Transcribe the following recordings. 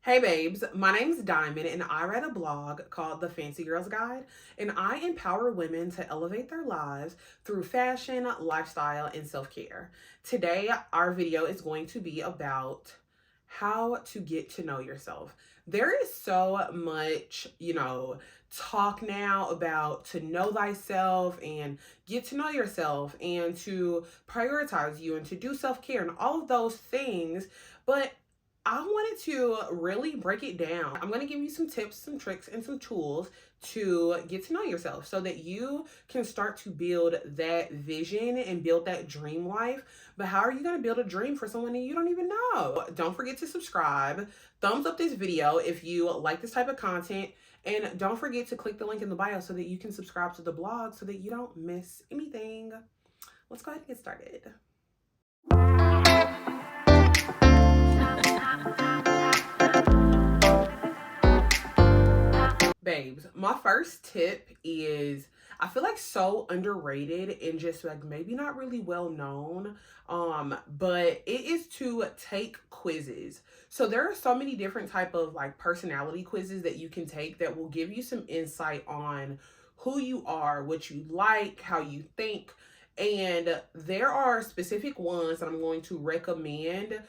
Hey babes, my name's Diamond and I read a blog called The Fancy Girls Guide, and I empower women to elevate their lives through fashion, lifestyle, and self-care. Today, our video is going to be about how to get to know yourself. There is so much, talk now about to know thyself and get to know yourself and to prioritize you and to do self-care and all of those things, but I wanted to really break it down. I'm going to give you some tips, some tricks, and some tools to get to know yourself so that you can start to build that vision and build that dream life. But how are you going to build a dream for someone that you don't even know? Don't forget to subscribe, thumbs up this video if you like this type of content, and don't forget to click the link in the bio so that you can subscribe to the blog so that you don't miss anything. Let's go ahead and get started. Babes, my first tip is I feel like so underrated and just like maybe not really well known. But it is to take quizzes. So there are so many different type of like personality quizzes that you can take that will give you some insight on who you are, what you like, how you think. And there are specific ones that I'm going to recommend,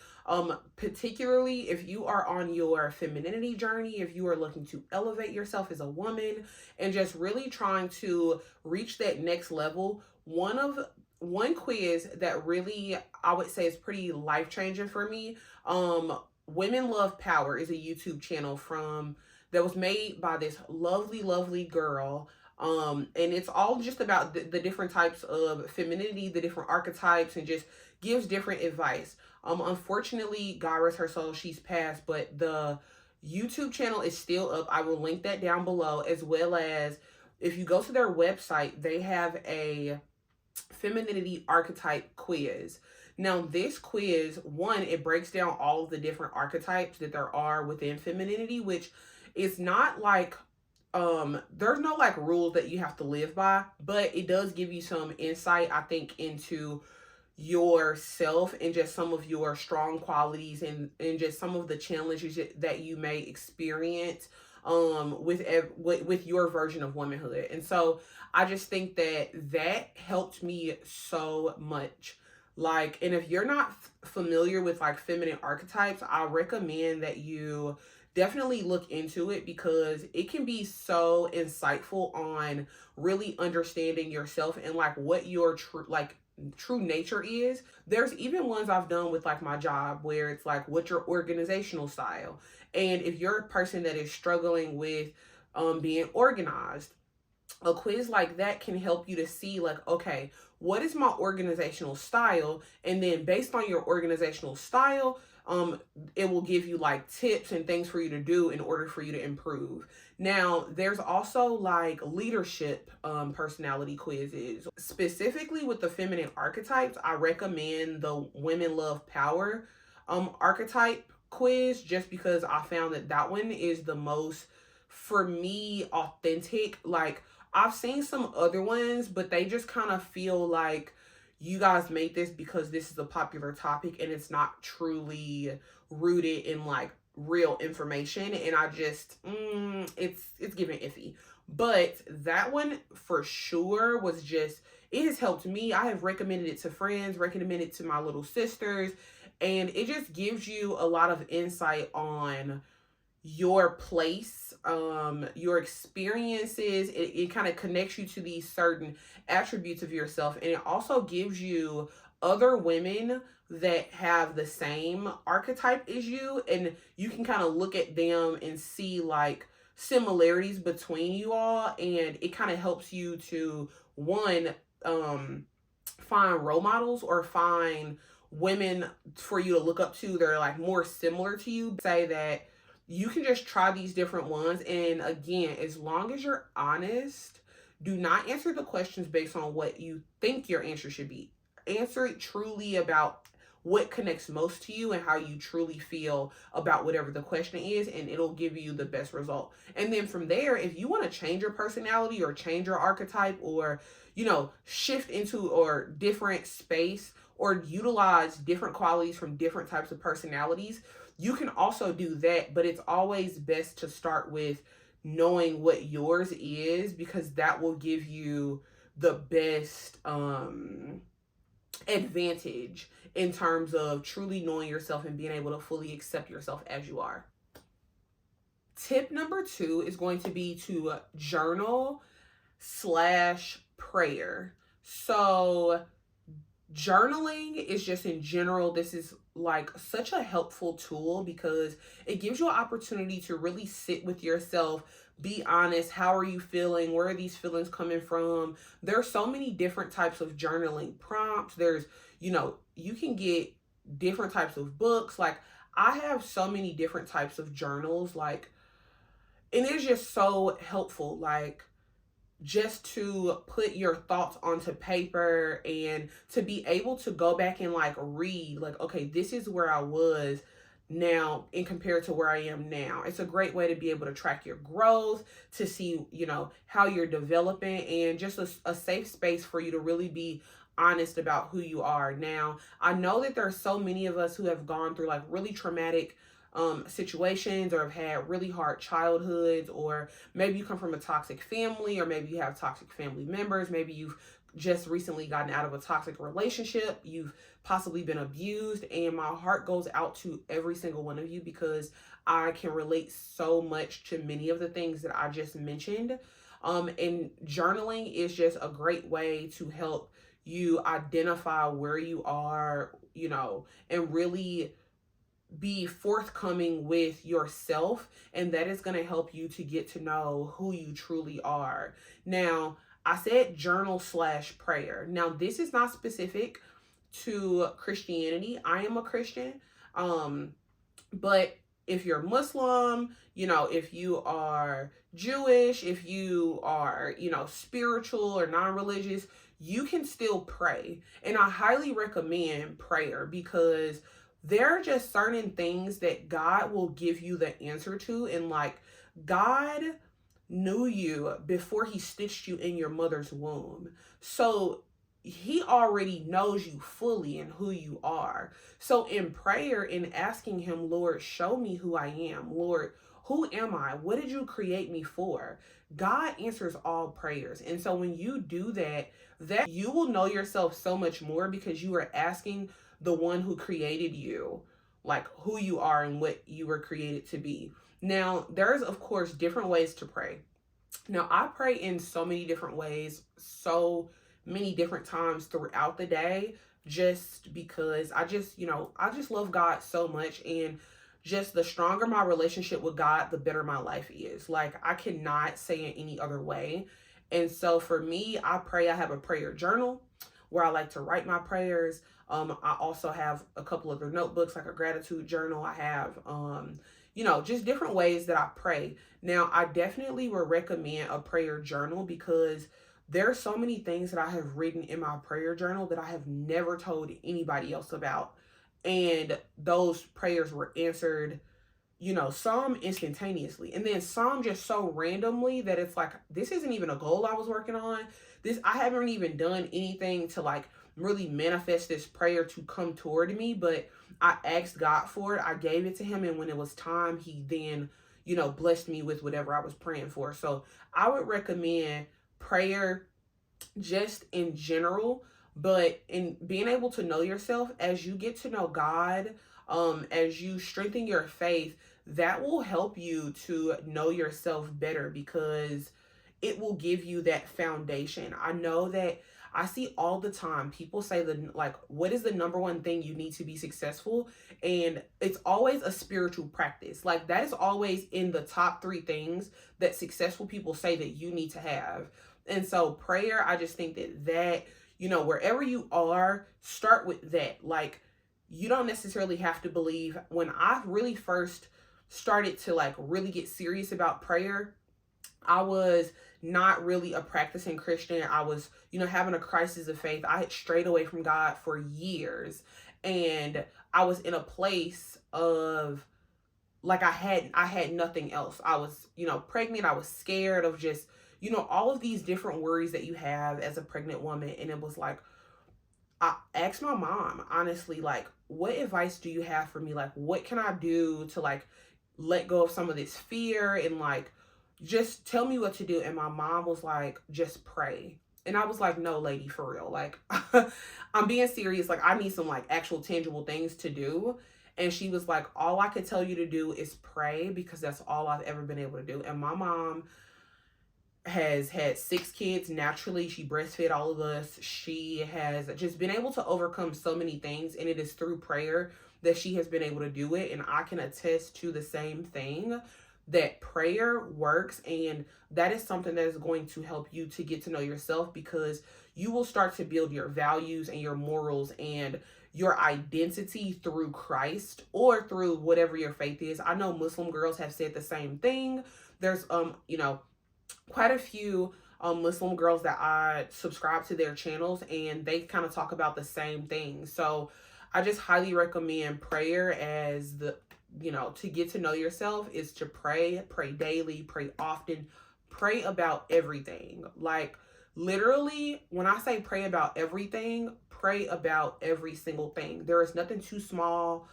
particularly if you are on your femininity journey, if you are looking to elevate yourself as a woman and just really trying to reach that next level. One quiz that really I would say is pretty life changing for me. Women Love Power is a YouTube channel from that was made by this lovely girl, and it's all just about the different types of femininity, the different archetypes, and just gives different advice. Unfortunately, God rest her soul, she's passed, but the YouTube channel is still up. I will link that down below, as well as if you go to their website, they have a femininity archetype quiz. Now, this quiz, one, it breaks down all of the different archetypes that there are within femininity, which is not like there's no like rules that you have to live by, but it does give you some insight, I think, into yourself and just some of your strong qualities and just some of the challenges that you may experience with your version of womanhood. And so I just think that helped me so much. Like, and if you're not familiar with like feminine archetypes, I recommend that you definitely look into it because it can be so insightful on really understanding yourself and like what your true nature is. There's even ones I've done with like my job where it's like what's your organizational style, and if you're a person that is struggling with being organized, a quiz like that can help you to see like, okay, what is my organizational style, and then based on your organizational style, it will give you like tips and things for you to do in order for you to improve. Now there's also like leadership personality quizzes. Specifically with the feminine archetypes, I recommend the Women Love Power archetype quiz, just because I found that one is the most, for me, authentic. Like, I've seen some other ones, but they just kind of feel like you guys made this because this is a popular topic and it's not truly rooted in like real information. And I just, it's giving iffy. But that one for sure was just, it has helped me. I have recommended it to friends, recommended it to my little sisters, and it just gives you a lot of insight on your place, your experiences. It kind of connects you to these certain attributes of yourself, and it also gives you other women that have the same archetype as you, and you can kind of look at them and see like similarities between you all, and it kind of helps you to, one, find role models or find women for you to look up to that are like more similar to you. Say that you can just try these different ones. And again, as long as you're honest, do not answer the questions based on what you think your answer should be. Answer it truly about what connects most to you and how you truly feel about whatever the question is, and it'll give you the best result. And then from there, if you want to change your personality or change your archetype, or shift into or different space or utilize different qualities from different types of personalities, you can also do that, but it's always best to start with knowing what yours is, because that will give you the best advantage in terms of truly knowing yourself and being able to fully accept yourself as you are. Tip number 2 is going to be to journal slash prayer. So journaling is just in general, this is like such a helpful tool because it gives you an opportunity to really sit with yourself, be honest. How are you feeling? Where are these feelings coming from? There are so many different types of journaling prompts. There's, you can get different types of books. Like, I have so many different types of journals, like, and it's just so helpful. Like, just to put your thoughts onto paper and to be able to go back and like read, like, okay, this is where I was now in compared to where I am now. It's a great way to be able to track your growth, to see, how you're developing, and just a safe space for you to really be honest about who you are. Now, I know that there are so many of us who have gone through like really traumatic situations, or have had really hard childhoods, or maybe you come from a toxic family, or maybe you have toxic family members, maybe you've just recently gotten out of a toxic relationship, you've possibly been abused, and my heart goes out to every single one of you because I can relate so much to many of the things that I just mentioned. And journaling is just a great way to help you identify where you are, and really be forthcoming with yourself, and that is going to help you to get to know who you truly are. Now, I said journal slash prayer. Now, this is not specific to Christianity. I am a Christian, but if you're Muslim, if you are Jewish, if you are, spiritual or non-religious, you can still pray. And I highly recommend prayer because there are just certain things that God will give you the answer to. And like, God knew you before he stitched you in your mother's womb. So he already knows you fully and who you are. So in prayer, in asking him, Lord, show me who I am. Lord, who am I? What did you create me for? God answers all prayers. And so when you do that you will know yourself so much more, because you are asking the one who created you, like, who you are and what you were created to be. Now, there's, of course, different ways to pray. Now, I pray in so many different ways, so many different times throughout the day, just because I just love God so much. And just the stronger my relationship with God, the better my life is. Like, I cannot say it any other way. And so for me, I pray. I have a prayer journal where I like to write my prayers. I also have a couple other notebooks, like a gratitude journal. I have, just different ways that I pray. Now, I definitely would recommend a prayer journal because there are so many things that I have written in my prayer journal that I have never told anybody else about. And those prayers were answered, some instantaneously, and then some just so randomly that it's like, this isn't even a goal I was working on. I haven't even done anything to like really manifest this prayer to come toward me, but I asked God for it. I gave it to him, and when it was time, he then, blessed me with whatever I was praying for. So I would recommend prayer just in general, but in being able to know yourself, as you get to know God, as you strengthen your faith, that will help you to know yourself better, because it will give you that foundation. I know that I see all the time people say what is the number one thing you need to be successful? And it's always a spiritual practice. Like, that is always in the top 3 things that successful people say that you need to have. And so prayer, I just think that, wherever you are, start with that. Like, you don't necessarily have to believe. When I really first started to like really get serious about prayer, I was not really a practicing Christian. I was, having a crisis of faith. I had strayed away from God for years, and I was in a place of like, I had nothing else. I was, pregnant. I was scared of just, all of these different worries that you have as a pregnant woman. And it was like, I asked my mom, honestly, like, what advice do you have for me? Like, what can I do to like let go of some of this fear and like just tell me what to do? And my mom was like, just pray. And I was like, no, lady, for real. Like, I'm being serious. Like, I need some like actual tangible things to do. And she was like, all I could tell you to do is pray because that's all I've ever been able to do. And my mom has had 6 kids naturally. She breastfed all of us. She has just been able to overcome so many things, and it is through prayer that she has been able to do it. And I can attest to the same thing, that prayer works, and that is something that is going to help you to get to know yourself, because you will start to build your values and your morals and your identity through Christ or through whatever your faith is. I know Muslim girls have said the same thing. There's quite a few Muslim girls that I subscribe to their channels, and they kind of talk about the same thing. So I just highly recommend prayer as to get to know yourself, is to pray daily, pray often, pray about everything. Like, literally, when I say pray about everything, pray about every single thing. There is nothing too small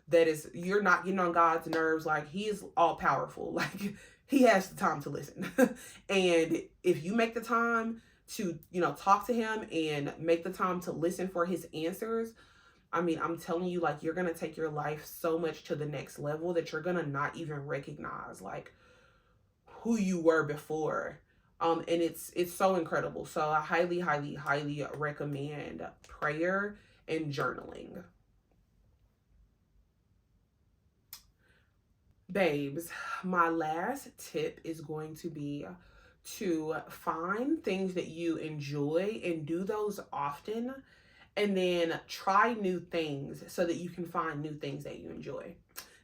that is you're not getting on God's nerves. Like, he is all powerful. Like, he has the time to listen. And if you make the time to, talk to him and make the time to listen for his answers, I mean, I'm telling you, like, you're going to take your life so much to the next level that you're going to not even recognize like who you were before. And it's so incredible. So I highly, highly, highly recommend prayer and journaling. Babes, my last tip is going to be to find things that you enjoy and do those often, and then try new things so that you can find new things that you enjoy.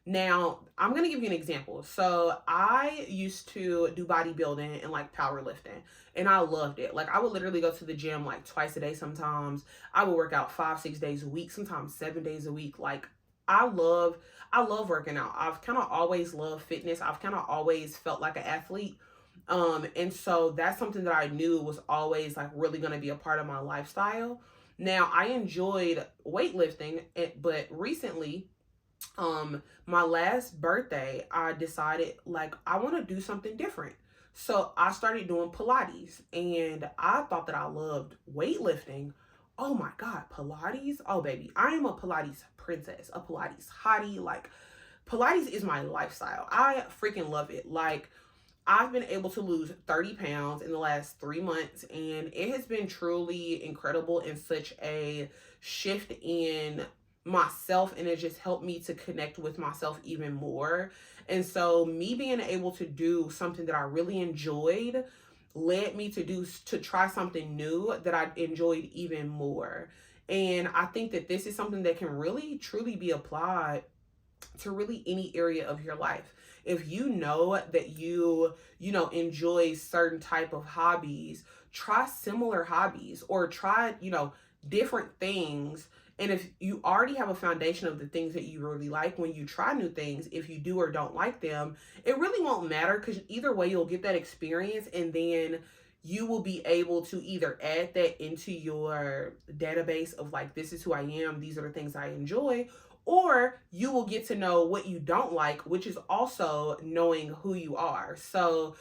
Now, I'm going to give you an example. So, I used to do bodybuilding and like powerlifting, and I loved it. Like, I would literally go to the gym like twice a day sometimes. I would work out 5, 6 days a week, sometimes 7 days a week. Like, I love I love working out. I've kind of always loved fitness. I've kind of always felt like an athlete. And so that's something that I knew was always like really going to be a part of my lifestyle. Now, I enjoyed weightlifting, but recently, my last birthday, I decided like I want to do something different. So I started doing Pilates, and I thought that I loved weightlifting. Oh my God, Pilates. Oh baby, I am a Pilates princess, a Pilates hottie. Like, Pilates is my lifestyle. I freaking love it. Like, I've been able to lose 30 pounds in the last 3 months, and it has been truly incredible and such a shift in myself, and it just helped me to connect with myself even more. And so me being able to do something that I really enjoyed led me to try something new that I enjoyed even more. And I think that this is something that can really truly be applied to really any area of your life. If you know that enjoy certain type of hobbies, try similar hobbies, or try, different things. And if you already have a foundation of the things that you really like, when you try new things, if you do or don't like them, it really won't matter, because either way you'll get that experience, and then you will be able to either add that into your database of like, this is who I am, these are the things I enjoy, or you will get to know what you don't like, which is also knowing who you are. So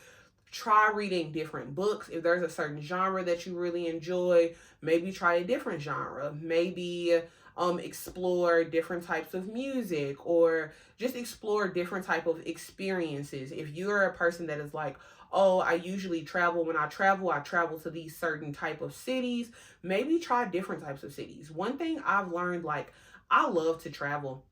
try reading different books. If there's a certain genre that you really enjoy, maybe try a different genre. Maybe explore different types of music, or just explore different type of experiences. If you're a person that is like, oh, I usually travel, when I travel to these certain type of cities, maybe try different types of cities. One thing I've learned, like, I love to travel.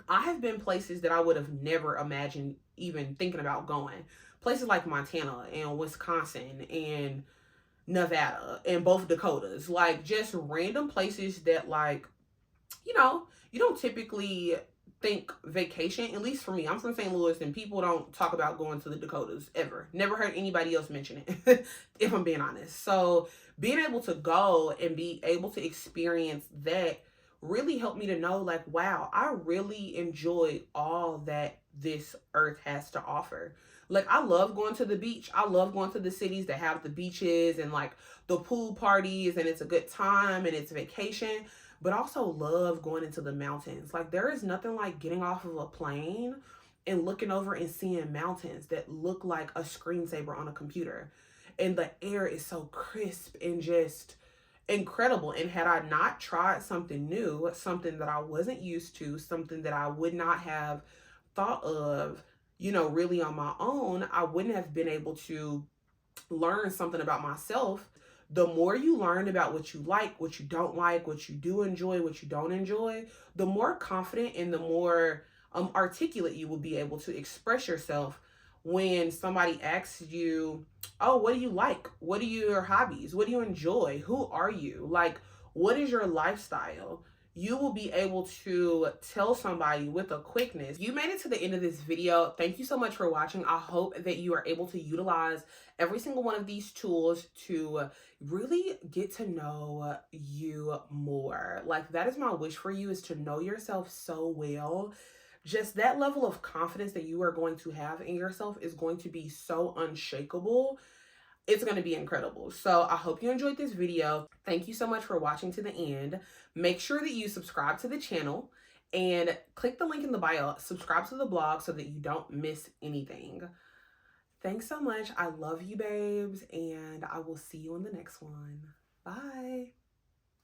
I have been places that I would have never imagined even thinking about going. Places like Montana and Wisconsin and Nevada and both Dakotas. Like, just random places that, like, you don't typically think vacation. At least for me, I'm from St. Louis, and people don't talk about going to the Dakotas ever. Never heard anybody else mention it, if I'm being honest. So being able to go and be able to experience that really helped me to know, like, wow, I really enjoy all that this earth has to offer. Like, I love going to the beach. I love going to the cities that have the beaches and like the pool parties, and it's a good time and it's vacation. But I also love going into the mountains. Like, there is nothing like getting off of a plane and looking over and seeing mountains that look like a screensaver on a computer. And the air is so crisp and just incredible. And had I not tried something new, something that I wasn't used to, something that I would not have thought of, really on my own, I wouldn't have been able to learn something about myself. The more you learn about what you like, what you don't like, what you do enjoy, what you don't enjoy, the more confident and the more articulate you will be able to express yourself when somebody asks you, oh, what do you like? What are your hobbies? What do you enjoy? Who are you? Like, what is your lifestyle? You will be able to tell somebody with a quickness. You made it to the end of this video. Thank you so much for watching. I hope that you are able to utilize every single one of these tools to really get to know you more. Like, that is my wish for you, is to know yourself so well. Just that level of confidence that you are going to have in yourself is going to be so unshakable. It's going to be incredible. So I hope you enjoyed this video. Thank you so much for watching to the end. Make sure that you subscribe to the channel and click the link in the bio. Subscribe to the blog so that you don't miss anything. Thanks so much. I love you, babes, and I will see you in the next one. Bye.